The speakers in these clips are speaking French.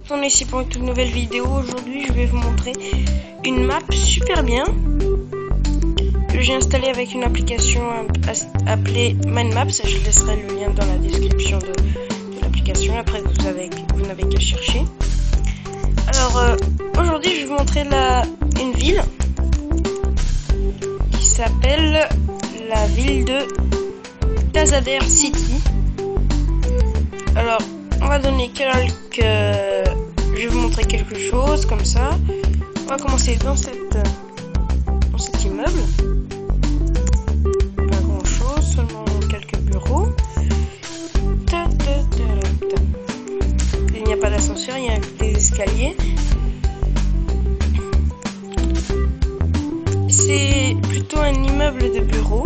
On est ici pour une toute nouvelle vidéo. Aujourd'hui je vais vous montrer une map super bien que j'ai installée avec une application appelée Mindmaps. Je laisserai le lien dans la description de l'application. Après vous n'avez qu'à chercher. Alors aujourd'hui je vais vous montrer une ville qui s'appelle la ville de Tazader City. Alors on va donner quelques... je vais vous montrer quelque chose comme ça. On va commencer dans cet immeuble. Pas grand chose, seulement quelques bureaux. Il n'y a pas d'ascenseur, il y a des escaliers. C'est plutôt un immeuble de bureau.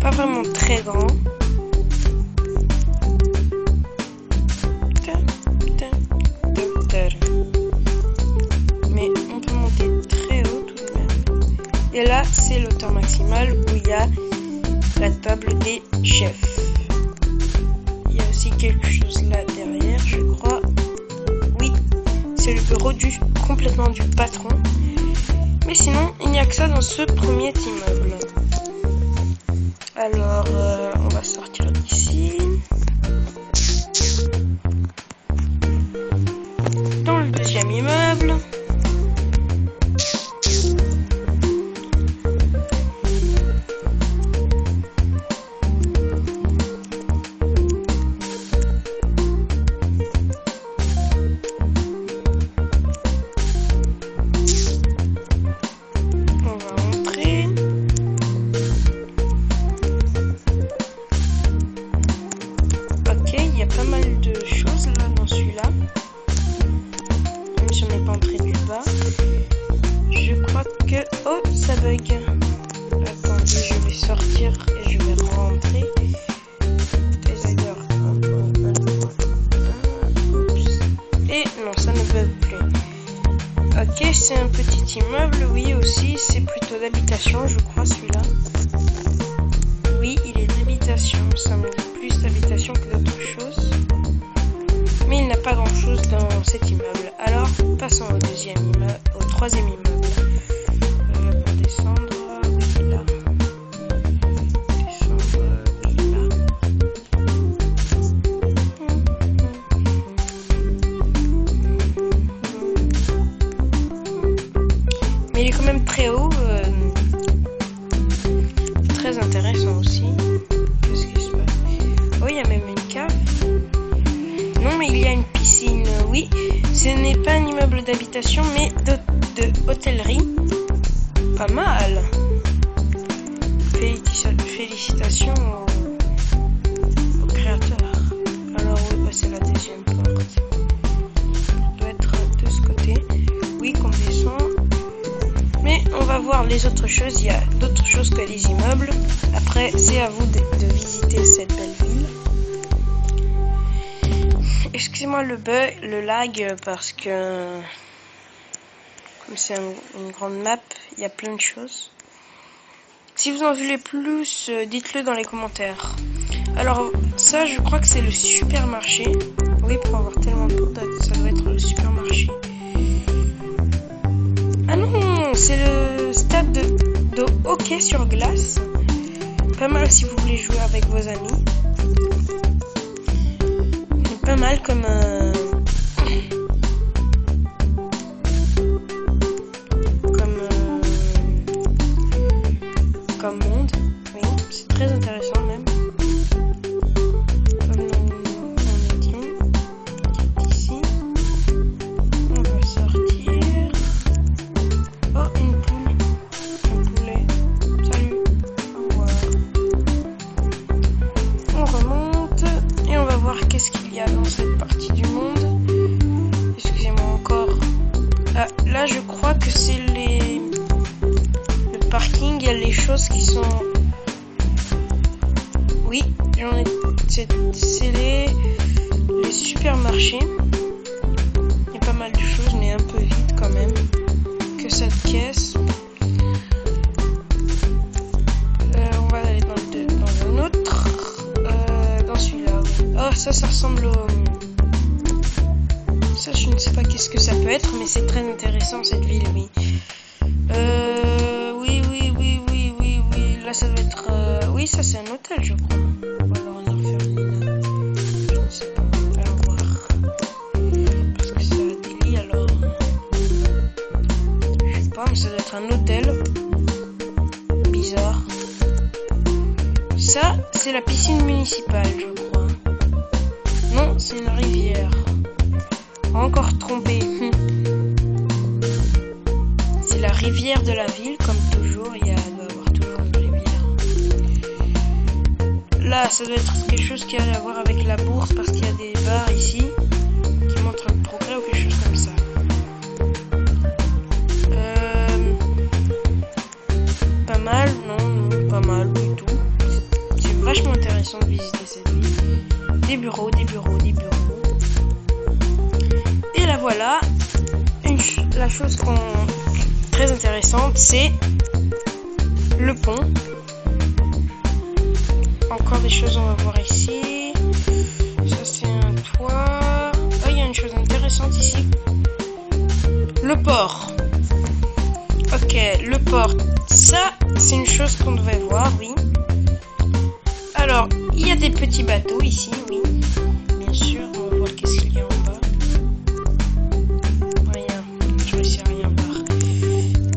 Pas vraiment très grand. Mais on peut monter très haut tout de même. Et là, c'est l'hauteur maximale où il y a la table des chefs. Il y a aussi quelque chose là derrière, je crois. Oui, c'est le bureau complètement du patron. Mais sinon, il n'y a que ça dans ce premier immeuble. Alors, on va sortir d'ici. Dans le deuxième immeuble. On va entrer. Ok, il y a pas mal de choses là dans celui-là. Même si on n'est pas entré du bas. Je crois que... Oh, ça bug. Attendez, je vais sortir et je vais rentrer. Et non, ça ne bug plus. Ok, c'est un petit immeuble. Oui, aussi, c'est plutôt d'habitation, je crois, celui-là. Oui, il est d'habitation. Ça me dit plus d'habitation que d'autres choses. Mais il n'a pas grand-chose dans cet immeuble. Alors, passons au troisième immeuble. Pour descendre, oui, là. Descendre, oui, là. Mais il est quand même très haut. Très intéressant aussi. Qu'est-ce qui se passe? Oh, il y a même une cave. Non, mais il y a une piscine. Oui, ce n'est pas un immeuble d'habitation, mais de hôtellerie. Pas mal. Félicitations au créateur. Alors, oui, bah, c'est la deuxième porte. Ça doit être de ce côté. Oui, qu'on descend. Mais on va voir les autres choses. Il y a d'autres choses que les immeubles. Après, c'est à vous de visiter cette belle ville. Excusez-moi le lag parce que comme c'est une grande map, il y a plein de choses. Si vous en voulez plus, dites-le dans les commentaires. Alors ça, je crois que c'est le supermarché. Oui, pour avoir tellement de portes, ça doit être le supermarché. Ah non, c'est le stade de hockey sur glace. Pas mal si vous voulez jouer avec vos amis. Pas mal comme comme monde. Oui, c'est très intéressant même. Comme on est dit ici. On va sortir. Oh, une poule. Un poulet. Salut. Au revoir. On remonte et on va voir qu'est-ce qu'il y a dans cette partie du monde. Excusez-moi encore. Ah, là, je crois que c'est le parking. Il y a les choses qui sont... Oui, c'est les supermarchés. Il y a pas mal de choses, mais un peu vite quand même. Que cette caisse. On va aller dans un autre. Dans celui-là. Oh, ça ressemble qu'est-ce que ça peut être, mais c'est très intéressant cette ville, oui. Oui. Là, ça doit être... Oui, ça, c'est un hôtel, je crois. Ou alors une infirmerie. Je ne sais pas. Allons voir. Parce que ça a des lits, alors... Je sais pas, mais ça doit être un hôtel. Bizarre. Ça, c'est la piscine municipale, je crois. Non, c'est une rivière. Encore trompé. C'est la rivière de la ville, comme toujours. Il doit y avoir toujours une rivière. Là, ça doit être quelque chose qui a à voir avec la bourse, parce qu'il y a des bars ici qui montrent le progrès ou quelque chose comme ça. Pas mal, non, pas mal du tout. C'est vachement intéressant de visiter cette ville. Des bureaux. Et là voilà, la chose très intéressante, c'est le pont. Encore des choses, on va voir ici. Ça c'est un toit. Oh, il y a une chose intéressante ici. Le port. Ok, le port. Ça, c'est une chose qu'on devait voir, oui. Alors, il y a des petits bateaux ici, oui. Bien sûr, on va voir qu'est-ce qu'il y a en bas. Rien, je ne sais rien voir.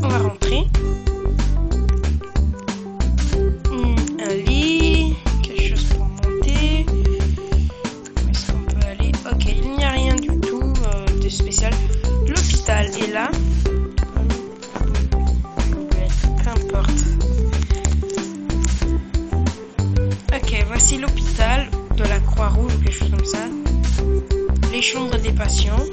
On va rentrer. Un lit, quelque chose pour monter. Où est-ce qu'on peut aller? Ok, il n'y a rien du tout de spécial. L'hôpital est là. Peu importe. Ok, voici l'hôpital de la Croix-Rouge ou quelque chose comme ça. Les chambres des patients.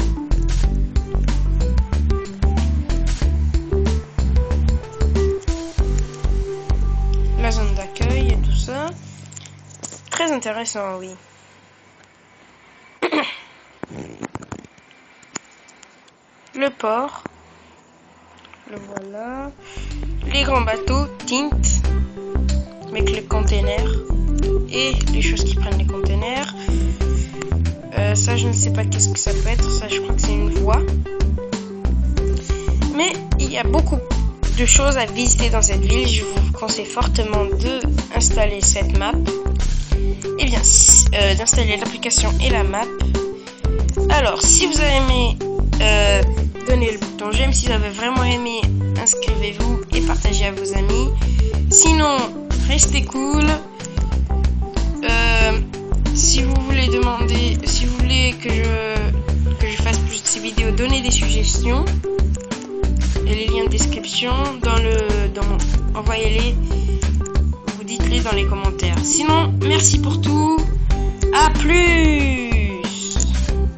La zone d'accueil et tout ça. Très intéressant, oui. Le port. Le voilà. Les grands bateaux, Tint, avec les containers et les choses qui prennent les containers. Ça, je ne sais pas qu'est-ce que ça peut être. Ça, je crois que c'est une voie. Mais il y a beaucoup de choses à visiter dans cette ville. Je vous conseille fortement d'installer cette map. Et bien, d'installer l'application et la map. Alors, si vous avez aimé, donnez le bouton j'aime. Si vous avez vraiment aimé, inscrivez-vous et partagez à vos amis. Sinon, restez cool. Si vous voulez que je fasse plus de ces vidéos, donnez des suggestions. Et les liens de description envoyez-les. Vous dites-les dans les commentaires. Sinon, merci pour tout. À plus.